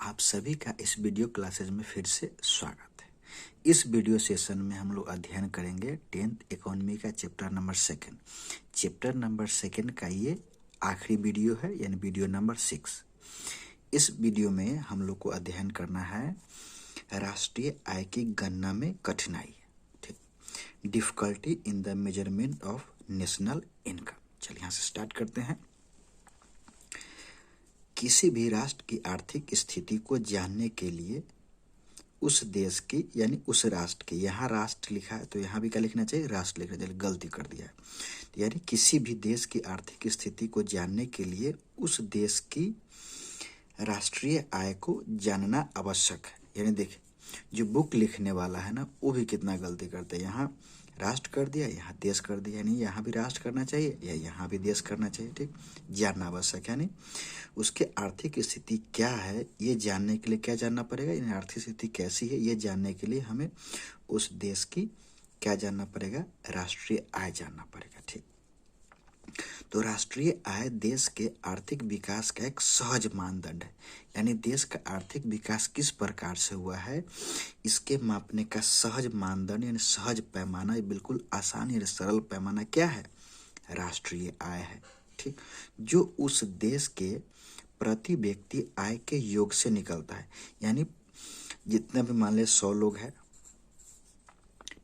आप सभी का इस वीडियो क्लासेज में फिर से स्वागत है। इस वीडियो सेशन में हम लोग अध्ययन करेंगे 10th इकोनॉमी का चैप्टर नंबर सेकंड का ये आखिरी वीडियो है, यानी वीडियो नंबर 6। इस वीडियो में हम लोग को अध्ययन करना है राष्ट्रीय आय की गणना में कठिनाई, ठीक, difficulty in the measurement of national income. चलिए यहाँ से स्टार्ट करते हैं। किसी भी राष्ट्र की आर्थिक स्थिति को जानने के लिए उस देश की यानी उस राष्ट्र की, यहाँ राष्ट्र लिखा है तो यहाँ भी क्या लिखना चाहिए, राष्ट्र लिखना चाहिए, गलती कर दिया है। यानी किसी भी देश की आर्थिक स्थिति को जानने के लिए उस देश की राष्ट्रीय आय को जानना आवश्यक है। यानी देखिए, जो बुक लिखने वाला है ना, वो भी कितना गलती करते हैं। यहाँ राष्ट्र कर दिया, यहाँ देश कर दिया, यानी यहाँ भी राष्ट्र करना चाहिए या यहाँ भी देश करना चाहिए, ठीक। जानना आवश्यक है, यानी उसके आर्थिक स्थिति क्या है ये जानने के लिए क्या जानना पड़ेगा, यानी आर्थिक स्थिति कैसी है ये जानने के लिए हमें उस देश की क्या जानना पड़ेगा, राष्ट्रीय आय जानना पड़ेगा, ठीक। तो राष्ट्रीय आय देश के आर्थिक विकास का एक सहज मानदंड है। यानी देश का आर्थिक विकास किस प्रकार से हुआ है, इसके मापने का सहज मानदंड यानी सहज पैमाना, ये बिल्कुल आसान यानी सरल पैमाना क्या है, राष्ट्रीय आय है, ठीक। जो उस देश के प्रति व्यक्ति आय के योग से निकलता है। यानी जितने भी मान ले 100 लोग हैं,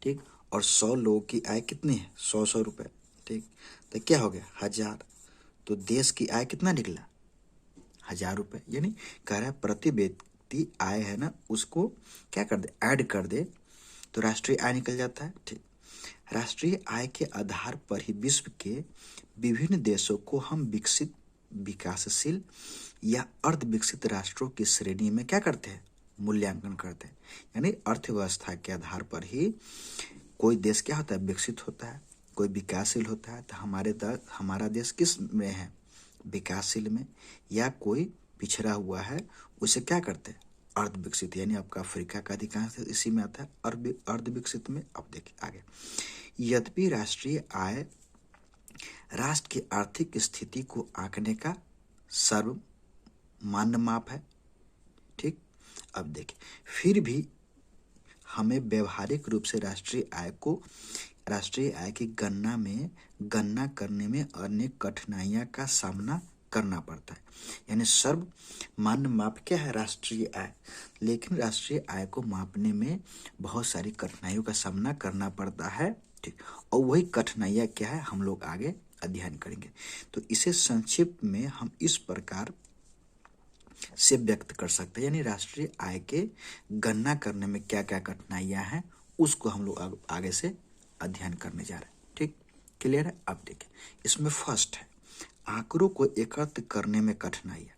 ठीक, और 100 लोगों की आय कितनी है, 100 रुपए, ठीक। तो क्या हो गया, 1000। तो देश की आय कितना निकला, 1000 रुपए। यानी कह रहा है प्रति व्यक्ति आय है ना, उसको क्या कर दे, ऐड कर दे तो राष्ट्रीय आय निकल जाता है, ठीक। राष्ट्रीय आय के आधार पर ही विश्व के विभिन्न देशों को हम विकसित, विकासशील या अर्ध विकसित राष्ट्रों की श्रेणी में क्या करते हैं, मूल्यांकन करते हैं। यानी अर्थव्यवस्था के आधार पर ही कोई देश क्या होता है, विकसित होता है, कोई विकासशील होता है। तो हमारा देश किस में है, विकासशील में, या कोई पिछड़ा हुआ है उसे क्या करते हैं, अर्ध विकसित। यानी आपका अफ्रीका का अधिकांश इसी में आता है, अर्ध विकसित में। अब देखिए आगे, यद्यपि राष्ट्रीय आय राष्ट्र की आर्थिक स्थिति को आंकने का सर्वमान्य माप है, ठीक। अब देखिए, फिर भी हमें व्यवहारिक रूप से राष्ट्रीय आय की गणना करने में अनेक कठिनाइयों का सामना करना पड़ता है। यानी सर्वमान्य माप क्या है, राष्ट्रीय आय, लेकिन राष्ट्रीय आय को मापने में बहुत सारी कठिनाइयों का सामना करना पड़ता है, ठीक। और वही कठिनाइयाँ क्या है हम लोग आगे अध्ययन करेंगे। तो इसे संक्षिप्त में हम इस प्रकार से व्यक्त कर सकते हैं। यानी राष्ट्रीय आय के गणना करने में क्या क्या कठिनाइयां हैं उसको हम लोग आगे से अध्ययन करने जा रहे हैं, ठीक, क्लियर है। अब देखिए, इसमें फर्स्ट है आंकड़ों को एकत्र करने में कठिनाइयां,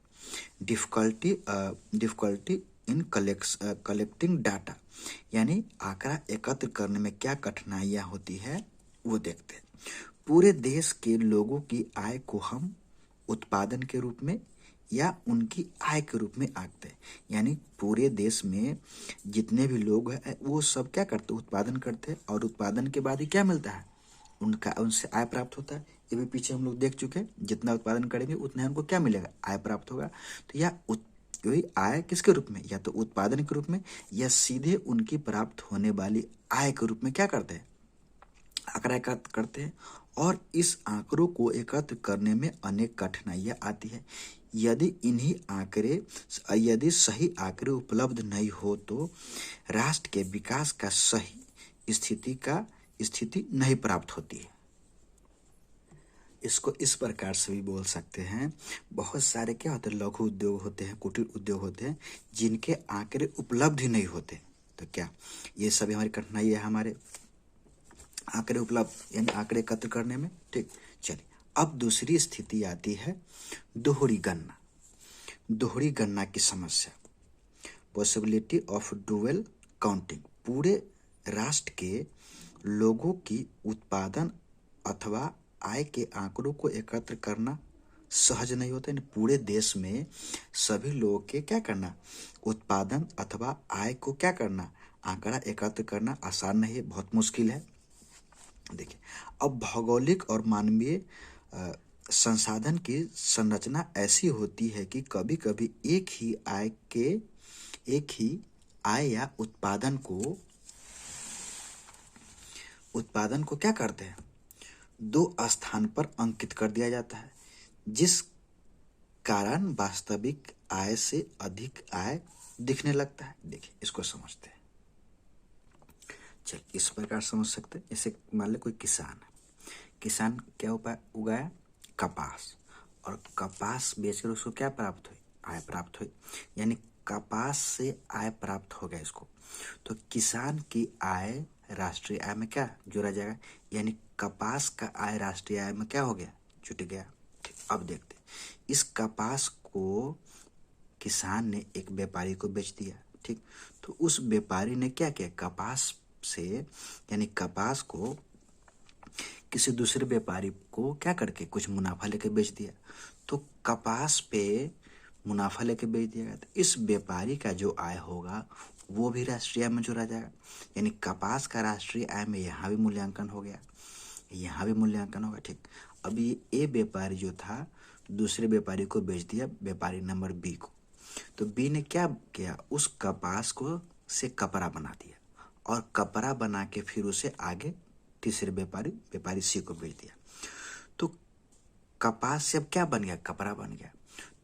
डिफिकल्टी इन कलेक्टिंग डाटा। यानी आंकड़ा एकत्र करने में क्या कठिनाइयां होती है वो देखते हैं। पूरे देश के लोगों की आय को हम उत्पादन के रूप में या उनकी आय के रूप में आंकते हैं। यानी पूरे देश में जितने भी लोग हैं वो सब क्या करते हैं, उत्पादन करते हैं, और उत्पादन के बाद ही क्या मिलता है, उनसे आय प्राप्त होता है। ये भी पीछे हम लोग देख चुके हैं, जितना उत्पादन करेंगे उतना उनको क्या मिलेगा, आय प्राप्त होगा। तो यह वही आय किसके रूप में, या तो उत्पादन के रूप में या सीधे उनकी प्राप्त होने वाली आय के रूप में क्या करते हैं, आंकड़ा एकत्र करते हैं। और इस आंकड़ों को एकत्र करने में अनेक कठिनाइयां आती है। यदि सही आंकड़े उपलब्ध नहीं हो तो राष्ट्र के विकास का सही स्थिति नहीं प्राप्त होती है। इसको इस प्रकार से भी बोल सकते हैं, बहुत सारे क्या होते हैं, लघु उद्योग होते हैं, कुटीर उद्योग होते हैं, जिनके आंकड़े उपलब्ध ही नहीं होते। तो क्या ये सभी हमारी कठिनाई है, हमारे आंकड़े उपलब्ध यानी आंकड़े एकत्र करने में, ठीक। चलिए, अब दूसरी स्थिति आती है दोहरी गणना की समस्या, पॉसिबिलिटी ऑफ डुअल काउंटिंग। पूरे राष्ट्र के लोगों की उत्पादन अथवा आय के आंकड़ों को एकत्र करना सहज नहीं होता। यानी पूरे देश में सभी लोगों के क्या करना, उत्पादन अथवा आय को क्या करना, आंकड़ा एकत्र करना आसान नहीं है, बहुत मुश्किल है। देखिए, अब भौगोलिक और मानवीय संसाधन की संरचना ऐसी होती है कि कभी कभी एक ही आय के एक ही आय या उत्पादन को क्या करते हैं, दो स्थान पर अंकित कर दिया जाता है, जिस कारण वास्तविक आय से अधिक आय दिखने लगता है। देखिए इसको समझते हैं। चल इस प्रकार समझ सकते हैं। जैसे मान ले कोई किसान है, किसान क्या उगाया, कपास, और कपास बेचकर उसको क्या प्राप्त हुई, आय प्राप्त हुई, यानी कपास से आय प्राप्त हो गया इसको। तो किसान की आय राष्ट्रीय आय में क्या जोड़ा जाएगा, यानी कपास का आय राष्ट्रीय आय में क्या हो गया, जुट गया। अब देखते इस कपास को किसान ने एक व्यापारी को बेच दिया, ठीक। तो उस व्यापारी ने क्या किया, कपास से यानी कपास को किसी दूसरे व्यापारी को क्या करके कुछ मुनाफा लेके बेच दिया। तो कपास पे मुनाफा लेके बेच दिया गया, तो इस व्यापारी का जो आय होगा वो भी राष्ट्रीय आय में जोड़ा जाएगा, यानी कपास का राष्ट्रीय आय में यहाँ भी मूल्यांकन हो गया, यहाँ भी मूल्यांकन होगा, ठीक। अभी ये व्यापारी जो था दूसरे व्यापारी को बेच दिया, व्यापारी नंबर बी को। तो बी ने क्या किया, उस कपास को से कपड़ा बना दिया, और कपड़ा बना के फिर उसे आगे तीसरे व्यापारी सी को बेच दिया। तो कपास से अब क्या बन गया, कपड़ा बन गया।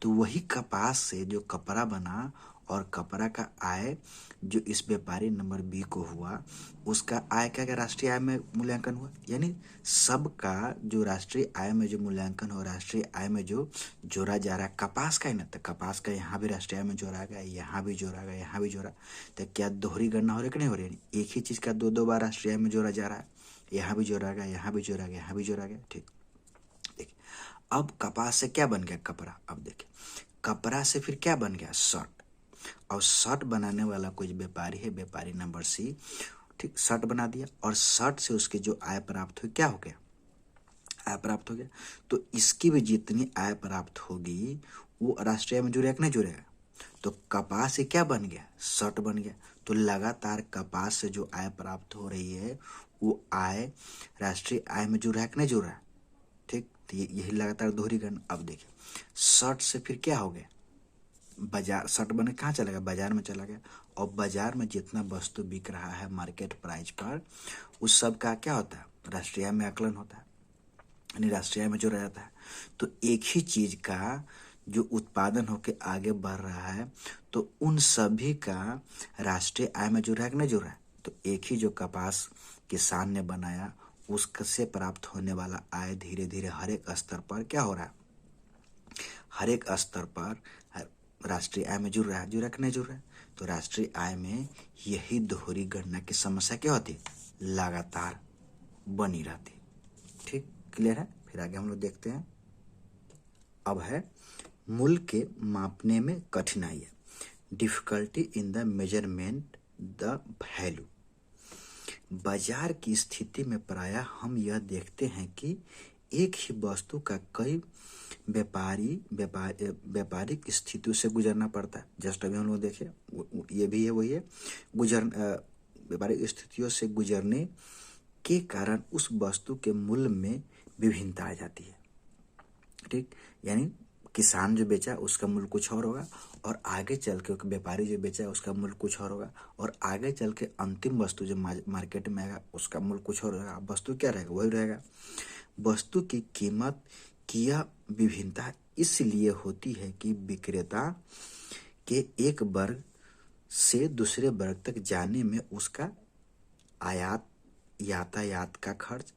तो वही कपास से जो कपड़ा बना और कपड़ा का आय जो इस व्यापारी नंबर बी को हुआ, उसका आय क्या क्या राष्ट्रीय आय में मूल्यांकन हुआ, यानी सबका जो राष्ट्रीय आय में जो मूल्यांकन हो, राष्ट्रीय आय में जो जोड़ा जा रहा है कपास का ही ना, तो कपास का यहाँ भी राष्ट्रीय आय में जोड़ा गया, यहाँ भी जोड़ा गया, यहाँ भी जोड़ा। तो क्या दोहरी गणना हो रही कि नहीं हो रही, एक ही चीज का दो बार राष्ट्रीय आय में जोड़ा जा रहा है, यहाँ भी जोड़ा गया, यहाँ भी जोड़ा गया, यहाँ भी जोड़ा गया, ठीक। देखिए अब कपास से क्या बन गया, कपड़ा। अब देखिए कपड़ा से फिर क्या बन गया, शर्ट। और शर्ट बनाने वाला कोई व्यापारी है, व्यापारी नंबर सी, ठीक, शर्ट बना दिया, और शर्ट से उसके जो आय प्राप्त हुई क्या हो गया, आय प्राप्त हो गया। तो इसकी भी जितनी आय प्राप्त होगी वो राष्ट्रीय आय में जुड़ेगा कि नहीं जुड़ेगा। तो कपास से क्या बन गया, शर्ट बन गया। तो लगातार कपास से जो आय प्राप्त हो रही है वो आय राष्ट्रीय आय में जुड़ रहा है कि नहीं जुड़ रहा है, ठीक। तो यही लगातार दोहरी गणना। अब देखिए शर्ट से फिर क्या हो गया, बाजार, शर्ट बने कहाँ चला गया, बाजार में चला गया, और बाजार में जितना वस्तु बिक रहा है मार्केट प्राइस पर, उस सब का क्या होता है, राष्ट्रीय आय में आकलन होता है, यानी राष्ट्रीय आय में जोड़ा जाता है। तो एक ही चीज का जो उत्पादन होकर आगे बढ़ रहा है, तो उन सभी का राष्ट्रीय आय में जुड़ रहा है कि नहीं जुड़ रहा है। तो एक ही जो कपास किसान ने बनाया उससे प्राप्त होने वाला आय धीरे धीरे हर एक स्तर पर क्या हो रहा है, हर एक स्तर पर राष्ट्रीय आय में जुड़ रहा है, जुड़ रहा है कि नहीं जुड़ रहा है। तो राष्ट्रीय आय में यही दोहरी गणना की समस्या क्या होती, लगातार बनी रहती, ठीक। क्लियर है। फिर आगे हम लोग देखते हैं। अब है मूल्य के मापने में कठिनाई है, difficulty in the measurement the value. बाजार की स्थिति में प्रायः हम यह देखते हैं कि एक ही वस्तु का कई व्यापारिक स्थितियों से गुजरना पड़ता है। जस्ट अभी हम लोग देखे ये भी है, वही है, व्यापारिक स्थितियों से गुजरने के कारण उस वस्तु के मूल्य में विभिन्नता आ जाती है, ठीक। यानी किसान जो बेचा उसका मूल्य कुछ और होगा, और आगे चल के व्यापारी जो बेचा उसका मूल्य कुछ और होगा, और आगे चल के अंतिम वस्तु जो मार्केट में आएगा उसका मूल्य कुछ और होगा। वस्तु क्या रहेगा, वही रहेगा। वस्तु की कीमत की यह विभिन्नता इसलिए होती है कि विक्रेता के एक वर्ग से दूसरे वर्ग तक जाने में उसका यातायात का खर्च,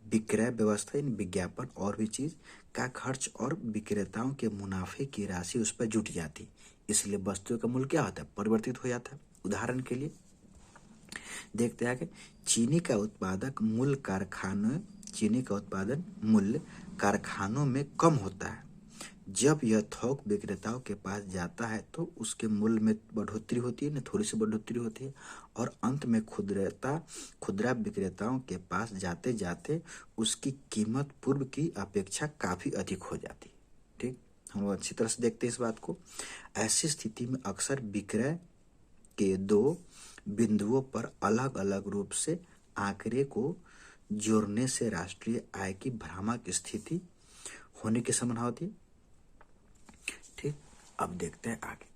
विक्रय व्यवस्था विज्ञापन और भी चीज का खर्च और विक्रेताओं के मुनाफे की राशि उस पर जुट जाती, इसलिए वस्तु का मूल्य क्या होता है, परिवर्तित हो जाता है। उदाहरण के लिए देखते हैं कि चीनी का उत्पादन मूल्य कारखानों में कम होता है। जब यह थोक विक्रेताओं के पास जाता है तो उसके मूल्य में बढ़ोतरी होती है, ना थोड़ी सी बढ़ोतरी होती है, और अंत में खुदरा विक्रेताओं के पास जाते जाते उसकी कीमत पूर्व की अपेक्षा काफी अधिक हो जाती है, ठीक। हम लोग अच्छी तरह से देखते हैं इस बात को। ऐसी स्थिति में अक्सर विक्रय के दो बिंदुओं पर अलग अलग रूप से आंकड़े को जोड़ने से राष्ट्रीय आय की भ्रामक स्थिति होने की संभावना होती है, ठीक। अब देखते हैं आगे।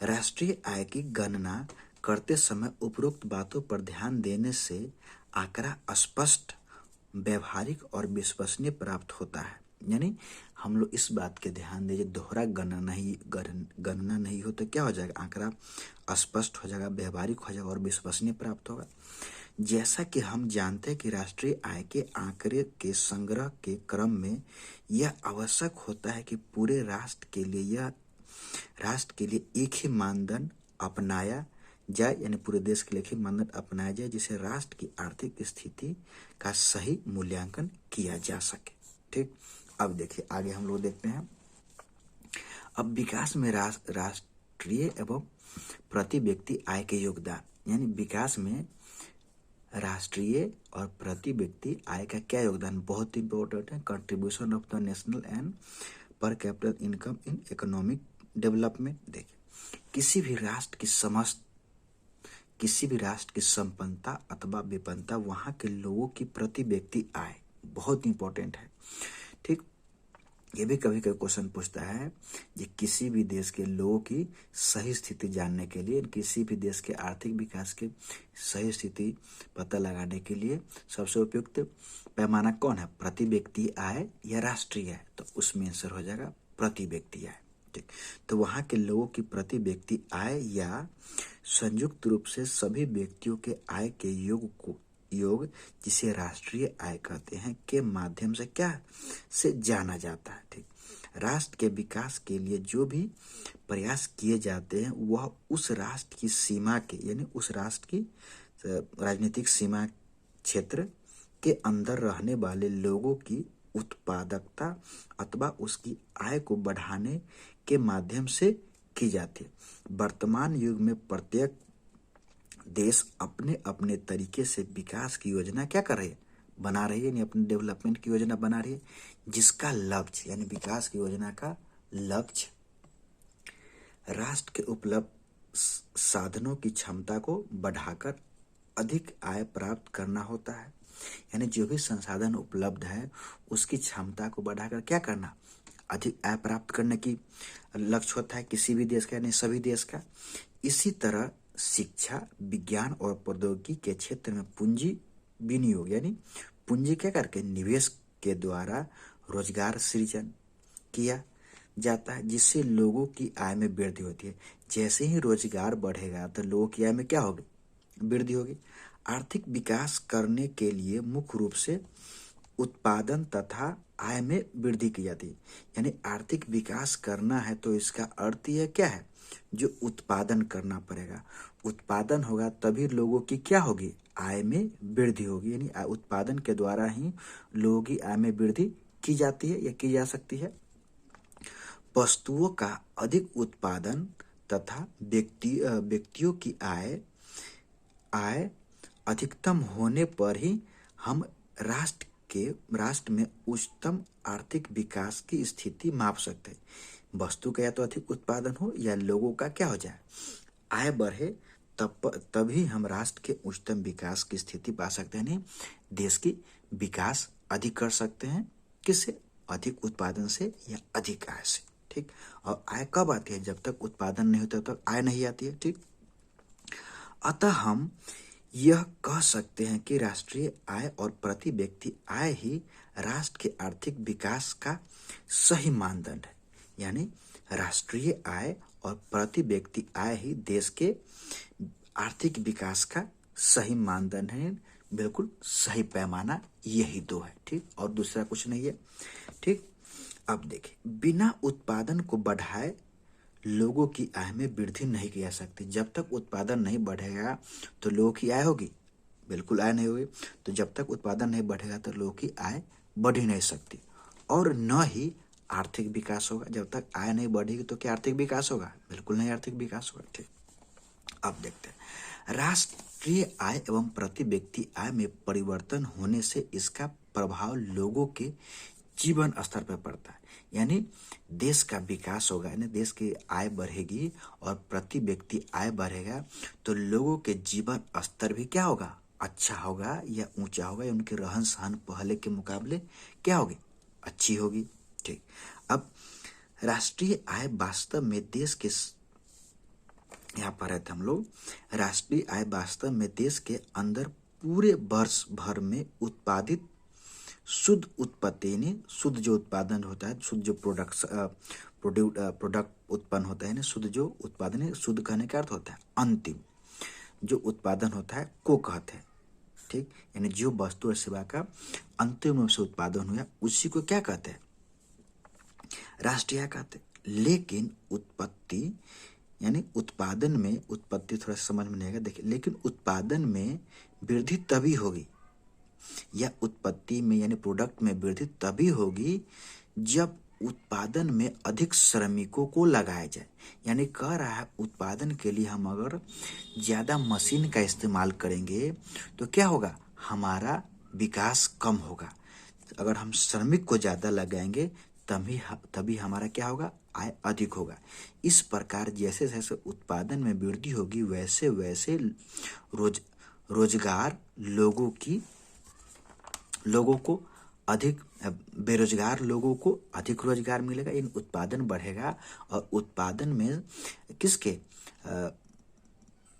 राष्ट्रीय आय की गणना करते समय उपरोक्त बातों पर ध्यान देने से आंकड़ा स्पष्ट, व्यवहारिक और विश्वसनीय प्राप्त होता है। यानी हम लोग इस बात के ध्यान दीजिए, दोहरा गणना नहीं हो तो क्या हो जाएगा, आंकड़ा स्पष्ट हो जाएगा, व्यवहारिक हो जाएगा और विश्वसनीय प्राप्त होगा। जैसा कि हम जानते हैं कि राष्ट्रीय आय के आंकड़े के संग्रह के क्रम में यह आवश्यक होता है कि पूरे राष्ट्र के लिए एक ही मानदंड अपनाया जाए, यानी पूरे देश के लिए एक ही मानदंड अपनाया जाए जिससे राष्ट्र की आर्थिक स्थिति का सही मूल्यांकन किया जा सके। ठीक, अब देखिए आगे हम लोग देखते हैं। अब विकास में राष्ट्रीय एवं प्रति व्यक्ति आय के योगदान, यानी विकास में राष्ट्रीय और प्रति व्यक्ति आय का क्या योगदान, बहुत इंपॉर्टेंट है। Contribution of the national and per capita income in economic development. देखिए, किसी भी राष्ट्र की संपन्नता अथवा विपन्नता वहां के लोगों की प्रति व्यक्ति आय बहुत इंपॉर्टेंट है। ठीक, ये भी कभी कभी क्वेश्चन पूछता है, ये किसी भी देश के लोगों की सही स्थिति जानने के लिए, किसी भी देश के आर्थिक विकास के सही स्थिति पता लगाने के लिए सबसे उपयुक्त पैमाना कौन है, प्रति व्यक्ति आय या राष्ट्रीय आय? तो उसमें आंसर हो जाएगा प्रति व्यक्ति आय। ठीक, तो वहां के लोगों की प्रति व्यक्ति आय या संयुक्त रूप से सभी व्यक्तियों के आय के योग जिसे राष्ट्रीय आय कहते हैं के माध्यम से क्या से जाना जाता है। ठीक, राष्ट्र के विकास के लिए जो भी प्रयास किए जाते हैं वह उस राष्ट्र की सीमा के, यानी उस राष्ट्र की राजनीतिक सीमा क्षेत्र के अंदर रहने वाले लोगों की उत्पादकता अथवा उसकी आय को बढ़ाने के माध्यम से की जाती है। वर्तमान युग में प्रत्येक देश अपने अपने तरीके से विकास की योजना क्या कर रही है, बना रही है, यानी अपने डेवलपमेंट की योजना बना रही है, जिसका लक्ष्य, यानी विकास की योजना का लक्ष्य राष्ट्र के उपलब्ध साधनों की क्षमता को बढ़ाकर अधिक आय प्राप्त करना होता है। यानी जो भी संसाधन उपलब्ध है उसकी क्षमता को बढ़ाकर क्या करना, अधिक आय प्राप्त करने की लक्ष्य होता है किसी भी देश का, यानी सभी देश का। इसी तरह शिक्षा, विज्ञान और प्रौद्योगिकी के क्षेत्र में पूंजी विनियोग, यानी पूंजी क्या करके निवेश के द्वारा रोजगार सृजन किया जाता है, जिससे लोगों की आय में वृद्धि होती है। जैसे ही रोजगार बढ़ेगा तो लोगों की आय में क्या होगी, वृद्धि होगी। आर्थिक विकास करने के लिए मुख्य रूप से उत्पादन तथा आय में वृद्धि की जाती है। यानी आर्थिक विकास करना है तो इसका अर्थ यह क्या है, जो उत्पादन करना पड़ेगा। उत्पादन होगा तभी लोगों की क्या होगी, आय में वृद्धि होगी। यानी उत्पादन के द्वारा ही लोगों की आय में वृद्धि की जाती है या की जा सकती है। वस्तुओं का अधिक उत्पादन तथा व्यक्तियों की आय अधिकतम होने पर ही हम राष्ट्र में उच्चतम आर्थिक विकास की स्थिति माप सकते हैं। वस्तु का या तो अधिक उत्पादन हो या लोगों का क्या हो जाए, आय बढ़े, तभी हम राष्ट्र के उच्चतम विकास की स्थिति पा सकते हैं। नहीं, देश की विकास अधिक कर सकते हैं, किससे, अधिक उत्पादन से या अधिक आय से। ठीक, और आय कब आती है, जब तक उत्पादन नहीं होता तब आय नहीं आती है। ठीक, अतः हम यह कह सकते हैं कि राष्ट्रीय आय और प्रति व्यक्ति आय ही राष्ट्र के आर्थिक विकास का सही मानदंड है। यानी राष्ट्रीय आय और प्रति व्यक्ति आय ही देश के आर्थिक विकास का सही मानदंड है, बिल्कुल सही पैमाना यही दो है। ठीक, और दूसरा कुछ नहीं है। ठीक, अब देखिए, बिना उत्पादन को बढ़ाए लोगों की आय में वृद्धि नहीं की जा सकती। जब तक उत्पादन नहीं बढ़ेगा तो लोगों की आय होगी, बिल्कुल आय नहीं होगी। तो जब तक उत्पादन नहीं बढ़ेगा तो लोगों की आय बढ़ ही नहीं सकती, और न ही आर्थिक विकास होगा। जब तक आय नहीं बढ़ेगी तो क्या आर्थिक विकास होगा, बिल्कुल नहीं आर्थिक विकास होगा। ठीक, अब देखते हैं, राष्ट्रीय आय एवं प्रति व्यक्ति आय में परिवर्तन होने से इसका प्रभाव लोगों के जीवन स्तर पर पड़ता है। यानी देश का विकास होगा, यानी देश की आय बढ़ेगी और प्रति व्यक्ति आय बढ़ेगा तो लोगों के जीवन स्तर भी क्या होगा, अच्छा होगा या ऊंचा होगा, या उनके रहन सहन पहले के मुकाबले क्या होगी, अच्छी होगी। ठीक, अब राष्ट्रीय आय वास्तव में देश के यहाँ पर रहते हम लोग, राष्ट्रीय आय वास्तव में देश के अंदर पूरे वर्ष भर में उत्पादित शुद्ध उत्पत्ति, यानी शुद्ध जो उत्पादन होता है, शुद्ध जो प्रोडक्ट उत्पन्न होता है ना, शुद्ध जो उत्पादन है, शुद्ध कहने का अर्थ होता है अंतिम जो उत्पादन होता है को कहते हैं। ठीक, यानी जो वस्तु और सेवा का अंतिम रूप से उत्पादन हुआ उसी को क्या कहते हैं, राष्ट्रीय आय कहते हैं। लेकिन उत्पत्ति यानी उत्पादन में, उत्पत्ति थोड़ा समझ में नहीं आएगा, देखिए, लेकिन उत्पादन में वृद्धि तभी होगी या उत्पत्ति में यानी प्रोडक्ट में वृद्धि तभी होगी जब उत्पादन में अधिक श्रमिकों को लगाया जाए। यानी कह रहा है उत्पादन के लिए हम अगर ज़्यादा मशीन का इस्तेमाल करेंगे तो क्या होगा, हमारा विकास कम होगा। अगर हम श्रमिक को ज़्यादा लगाएंगे तभी हमारा क्या होगा, आय अधिक होगा। इस प्रकार जैसे जैसे उत्पादन में वृद्धि होगी वैसे वैसे रोजगार लोगों को अधिक, बेरोजगार लोगों को अधिक रोजगार मिलेगा, इन उत्पादन बढ़ेगा। और उत्पादन में किसके,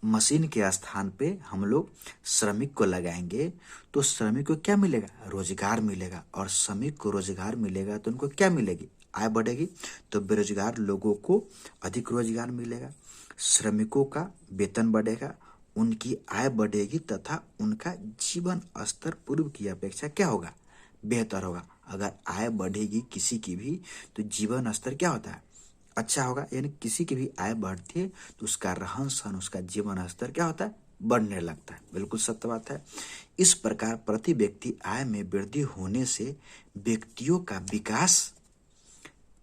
मशीन के स्थान पे हम लोग श्रमिक को लगाएंगे तो श्रमिक को क्या मिलेगा, रोजगार मिलेगा। और श्रमिक को रोजगार मिलेगा तो उनको क्या मिलेगी, आय बढ़ेगी। तो बेरोजगार लोगों को अधिक रोजगार मिलेगा, श्रमिकों का वेतन बढ़ेगा, उनकी आय बढ़ेगी तथा उनका जीवन स्तर पूर्व की अपेक्षा क्या होगा, बेहतर होगा। अगर आय बढ़ेगी किसी की भी तो जीवन स्तर क्या होता है, अच्छा होगा। यानी किसी की भी आय बढ़ती है तो उसका रहन सहन, उसका जीवन स्तर क्या होता है, बढ़ने लगता है। बिल्कुल सत्य बात है। इस प्रकार प्रति व्यक्ति आय में वृद्धि होने से व्यक्तियों का विकास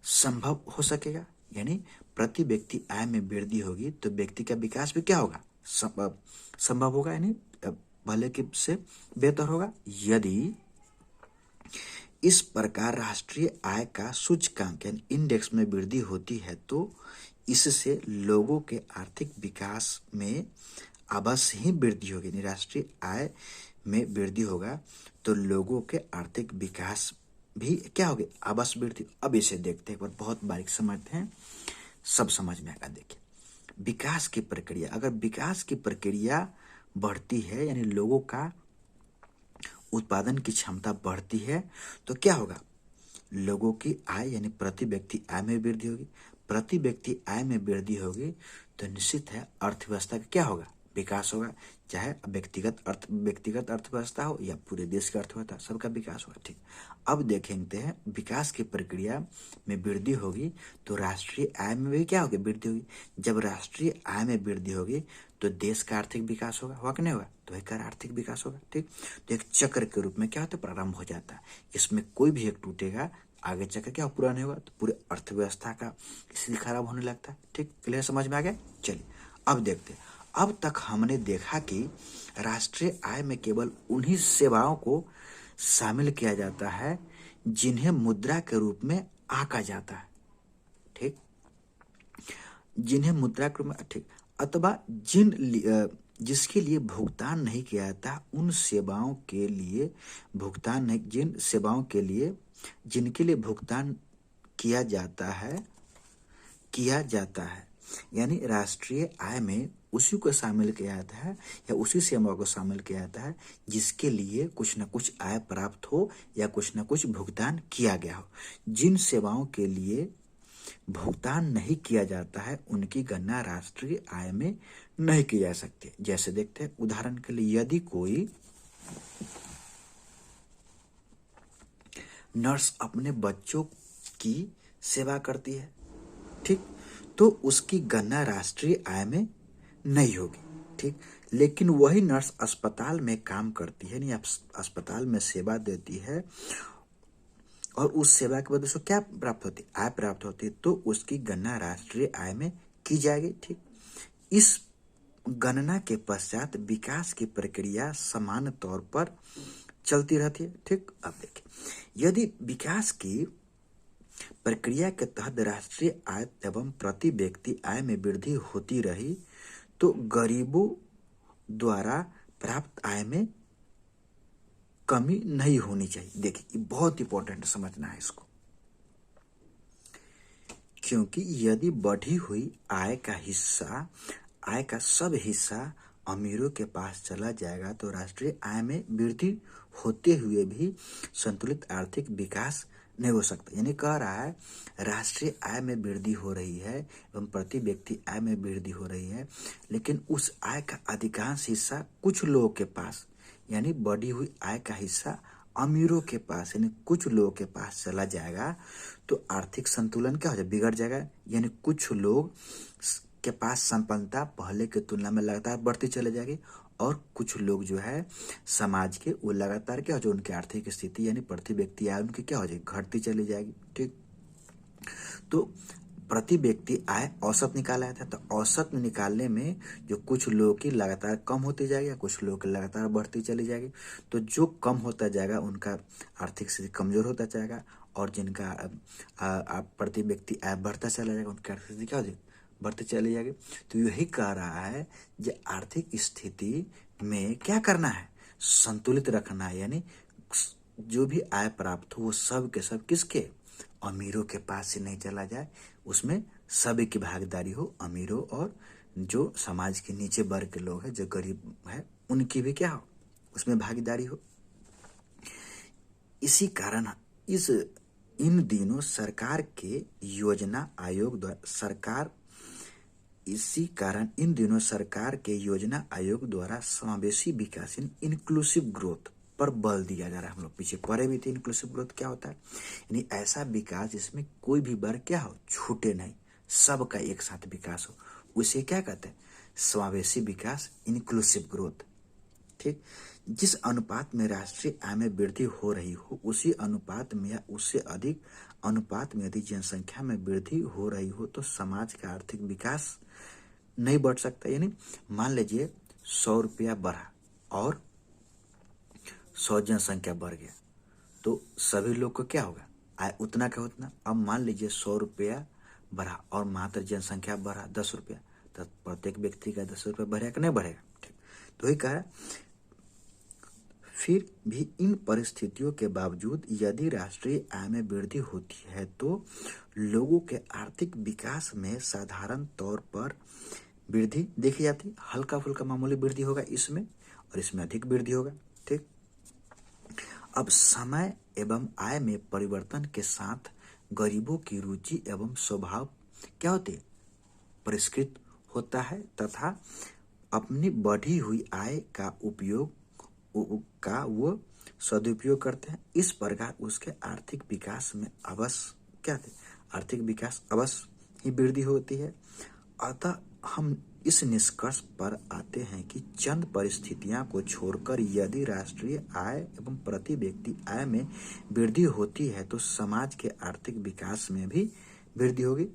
संभव हो सकेगा। यानी प्रति व्यक्ति आय में वृद्धि होगी तो व्यक्ति का विकास भी क्या होगा, संभव होगा, यानी भले के से बेहतर होगा। यदि इस प्रकार राष्ट्रीय आय का सूचकांक यानी इंडेक्स में वृद्धि होती है तो इससे लोगों के आर्थिक विकास में अवश्य ही वृद्धि होगी। यानी राष्ट्रीय आय में वृद्धि होगा तो लोगों के आर्थिक विकास भी क्या होगी, अवश्य वृद्धि। अब इसे देखते हैं, एक बार बहुत बारीक समझते हैं, सब समझ में आएगा। देखिए, विकास की प्रक्रिया, अगर विकास की प्रक्रिया बढ़ती है यानी लोगों का उत्पादन की क्षमता बढ़ती है तो क्या होगा, लोगों की आय यानी प्रति व्यक्ति आय में वृद्धि होगी। प्रति व्यक्ति आय में वृद्धि होगी तो निश्चित है अर्थव्यवस्था का क्या होगा, विकास होगा। चाहे व्यक्तिगत अर्थव्यवस्था हो या पूरे देश की अर्थव्यवस्था, सबका विकास होगा। ठीक, अब देखेंगे हैं विकास की प्रक्रिया में वृद्धि होगी तो राष्ट्रीय आय में भी क्या होगी, वृद्धि होगी। जब राष्ट्रीय आय में वृद्धि होगी तो देश का आर्थिक विकास होगा कि नहीं होगा, तो एक आर्थिक विकास होगा। ठीक, तो एक चक्र के रूप में क्या होता है, प्रारंभ हो जाता है। इसमें कोई भी एक टूटेगा, आगे चक्कर क्या पूरा नहीं होगा तो पूरे अर्थव्यवस्था का स्थिति खराब होने लगता है। ठीक, क्लियर, समझ में आ गया। चलिए अब देखते हैं। अब तक हमने देखा कि राष्ट्रीय आय में केवल उन्हीं सेवाओं को शामिल किया जाता है जिन्हें मुद्रा के रूप में आंका जाता है। ठीक, जिन्हें मुद्रा के रूप में, ठीक, अथवा जिसके लिए भुगतान नहीं किया जाता उन सेवाओं के लिए भुगतान नहीं, जिनके लिए भुगतान किया जाता है यानी राष्ट्रीय आय में उसी को शामिल किया जाता है या उसी सेवा को शामिल किया जाता है जिसके लिए कुछ न कुछ आय प्राप्त हो या कुछ न कुछ भुगतान किया गया हो। जिन सेवाओं के लिए भुगतान नहीं किया जाता है उनकी गणना राष्ट्रीय आय में नहीं की जा सकती। जैसे देखते हैं, उदाहरण के लिए यदि कोई नर्स अपने बच्चों की सेवा करती है, ठीक, तो उसकी गणना राष्ट्रीय आय में नहीं होगी। ठीक, लेकिन वही नर्स अस्पताल में काम करती है, यानी अस्पताल में सेवा देती है और उस सेवा के बाद उसको क्या प्राप्त होती है, आय प्राप्त होती है, तो उसकी गणना राष्ट्रीय आय में की जाएगी। ठीक, इस गणना के पश्चात विकास की प्रक्रिया सामान्य तौर पर चलती रहती है। ठीक, अब देखिए, यदि विकास की प्रक्रिया के तहत राष्ट्रीय आय एवं प्रति व्यक्ति आय में वृद्धि होती रही तो गरीबों द्वारा प्राप्त आय में कमी नहीं होनी चाहिए। देखिए, ये बहुत इंपॉर्टेंट समझना है इसको, क्योंकि यदि बढ़ी हुई आय का हिस्सा आय का सब हिस्सा अमीरों के पास चला जाएगा तो राष्ट्रीय आय में वृद्धि होते हुए भी संतुलित आर्थिक विकास नहीं हो सकता। यानी कह रहा है राष्ट्रीय आय में वृद्धि हो रही है एवं प्रति व्यक्ति आय में वृद्धि हो रही है, लेकिन उस आय का अधिकांश हिस्सा कुछ लोगों के पास, यानी बढ़ी हुई आय का हिस्सा अमीरों के पास यानी कुछ लोगों के पास चला जाएगा तो आर्थिक संतुलन क्या हो जाएगा, बिगड़ जाएगा। यानी कुछ लोग के पास संपन्नता पहले की तुलना में लगातार बढ़ती चली जाएगी और कुछ लोग जो है समाज के वो लगातार क्या हो जाए, उनकी आर्थिक स्थिति यानी प्रति व्यक्ति आय उनकी क्या हो जाएगी, घटती चली जाएगी। ठीक, तो प्रति व्यक्ति आय औसत निकाला जाता है, तो औसत में निकालने में जो कुछ लोगों की लगातार कम होती जाएगी, कुछ लोगों की लगातार बढ़ती चली जाएगी। तो जो कम होता जाएगा उनका आर्थिक स्थिति कमजोर होता जाएगा और जिनका प्रति व्यक्ति आय बढ़ता चला जाएगा उनकी आर्थिक स्थिति क्या हो जाएगी, बढ़ती चली जाएगी। तो यही कह रहा है कि आर्थिक स्थिति में क्या करना है, संतुलित रखना है। यानी जो भी आय प्राप्त हो वो सब के सब किसके, अमीरों के पास से नहीं चला जाए, उसमें सभी की भागीदारी हो, अमीरों और जो समाज के नीचे वर्ग के लोग हैं जो गरीब है उनकी भी क्या हो, उसमें भागीदारी हो। इसी कारण इन दिनों सरकार के योजना आयोग द्वारा द्वारा समावेशी विकास इंक्लूसिव ग्रोथ पर बल दिया जा रहा है। हम लोग पीछे पढ़े भी थे इंक्लूसिव ग्रोथ क्या होता है, यानी ऐसा विकास जिसमें कोई भी वर्ग क्या हो, छूटे नहीं, सबका एक साथ विकास हो, उसे क्या कहते हैं, समावेशी विकास इंक्लूसिव ग्रोथ। ठीक, जिस अनुपात में राष्ट्रीय आय में वृद्धि हो रही हो उसी अनुपात में या उससे अधिक अनुपात में यदि जनसंख्या में वृद्धि हो रही हो तो समाज का आर्थिक विकास नहीं बढ़ सकता। यानी मान लीजिए 100 रुपया बढ़ा और 100 जनसंख्या बढ़ गया तो सभी लोग को क्या होगा, आय उतना का उतना। अब मान लीजिए 100 रुपया बढ़ा और मात्र जनसंख्या बढ़ा 10 रुपया, तो प्रत्येक व्यक्ति का 10 रुपया बढ़ेगा कि नहीं बढ़ेगा। ठीक, तो वही कहा फिर भी इन परिस्थितियों के बावजूद यदि राष्ट्रीय आय में वृद्धि होती है तो लोगों के आर्थिक विकास में साधारण तौर पर वृद्धि देखी जाती, हल्का फुल्का मामूली वृद्धि होगा इसमें और इसमें अधिक वृद्धि होगा। ठीक, अब समय एवं आय में परिवर्तन के साथ गरीबों की रुचि एवं स्वभाव क्या होती है, परिष्कृत होता है तथा अपनी बढ़ी हुई आय का वो सदुपयोग करते हैं। इस प्रकार उसके आर्थिक विकास में अवश्य क्या थे, आर्थिक विकास अवश्य ही वृद्धि होती है। अतः हम इस निष्कर्ष पर आते हैं कि चंद परिस्थितियां को छोड़कर यदि राष्ट्रीय आय एवं प्रति व्यक्ति आय में वृद्धि होती है तो समाज के आर्थिक विकास में भी वृद्धि होगी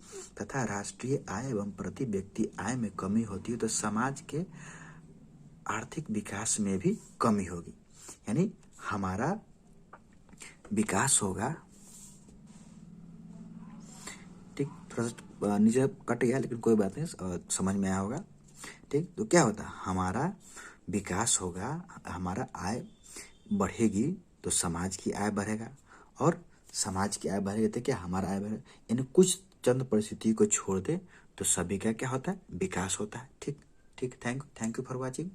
तथा राष्ट्रीय आय एवं प्रति व्यक्ति आय में कमी होती है तो समाज के आर्थिक विकास में भी कमी होगी। यानी हमारा विकास होगा। ठीक, थोड़ा सा नीचे कट गया लेकिन कोई बात नहीं, समझ में आया होगा। ठीक, तो क्या होता है, हमारा विकास होगा, हमारा आय बढ़ेगी तो समाज की आय बढ़ेगा और समाज की आय बढ़ेगी तो क्या हमारा आय बढ़ेगा। यानी कुछ चंद परिस्थिति को छोड़ दे तो सभी का क्या होता है, विकास होता है। ठीक, थैंक यू फॉर वॉचिंग।